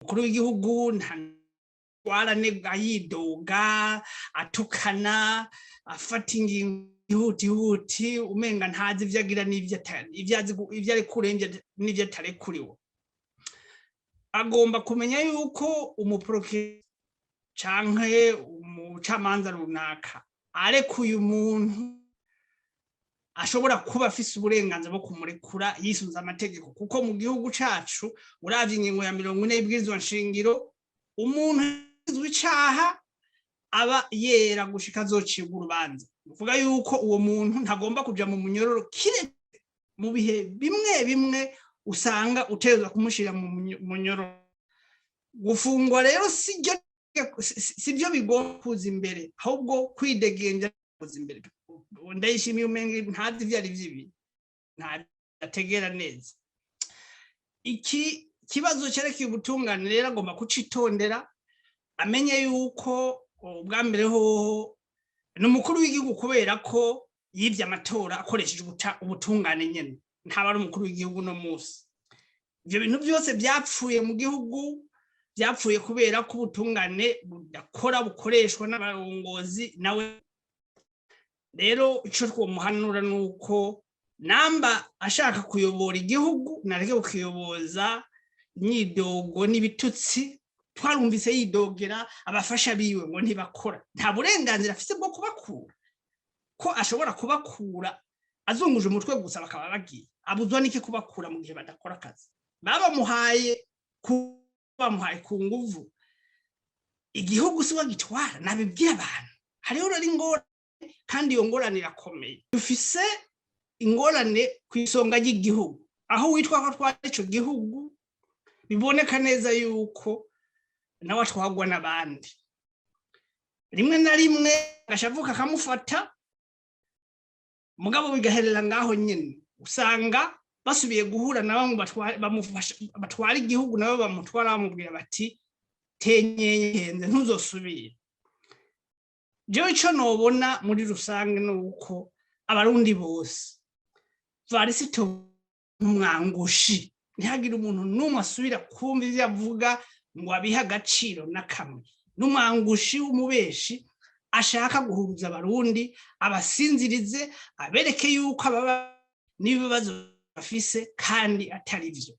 umukuru w'igihugu ntanegwa yidoga atukana afata ingingo ihutihuti umenga ntazi ivyo agira ivyo ari kuremvye n'ivyo atari kuriwe. Agomba kumenya yuko umuprokireri canke umucamanza runaka arekuye umuntu ashobora kuba afise uburenganzira bwo kumurekura yisunze amategeko, kuko mu gihugu cacu uravye ingingo ya 40 y'ibwirizwa nshingiro umuntu azwi icaha aba yera gushika azocibwa urubanza. Uvuga yuko uwo muntu ntagomba kuja mu munyororo kire mu bihe bimwe bimwe usanga utegerezwa kumushira mu munyororo. Gufungwa rero sivyo bigomba kuza imbere, ahubwo kwidegenja kuza imbere. Ndayishimiye umenge ntazi ivyo ari vyibi, ntategera neza. Iki kibazo cerekeye ubutungane rero agomba kucitondera, amenye yuko ubwa mbere ho n'umukuru w'igihugu kubera ko yivye amatora akoresheje ubutungane nyene, ntaba ari umukuru w'igihugu no musi. Ivyo bintu byose byapfuye mu gihugu, byapfuye kubera ko ubutungane budakora bukoreshwa n'abarongozi nawe. Rero ico twomuhanura nuko namba ashaka kuyobora igihugu nareke kukiyoboza imyidogo n'ibitutsi. Twarumvise yidogera abafasha biwe ngo ntibakora, nta burenganzira afise bwo kubakura, ko ashobora kubakura azunguje umutwe gusa bakaba bagiye. Abuzwa niki kubakura mu gihe badakora akazi? Bamuhaye ku nguvu. Igihugu si wagitwara, nabibwira abantu. Hariho rero ingorane, kandi iyo ngorane irakomeye. Dufise ingorane kw'isonga ry'igihugu, aho witwa ko twari ico gihugu biboneka neza yuko nawe atwagwa n'abandi. Rimwe na rimwe gashavuka kamufata, mugabo bigaherera ngaho nyene. Usanga basubiye guhura na bamwe batwara igihugu, nabo bamutwara bamubwira bati tenyenyenze ntuzosubire. Jewe ico nobona muri rusange nuko abarundi bose Evariste umwangushi, ntihagire umuntu numwe asubira kumva ivyo avuga ngo abiha agaciro na kamwe. N'umwangushi w'umubeshi ashaka guhuruza abarundi, abasinzirize, abereke yuko ababa n'ibibazo bafise kandi atari vyo.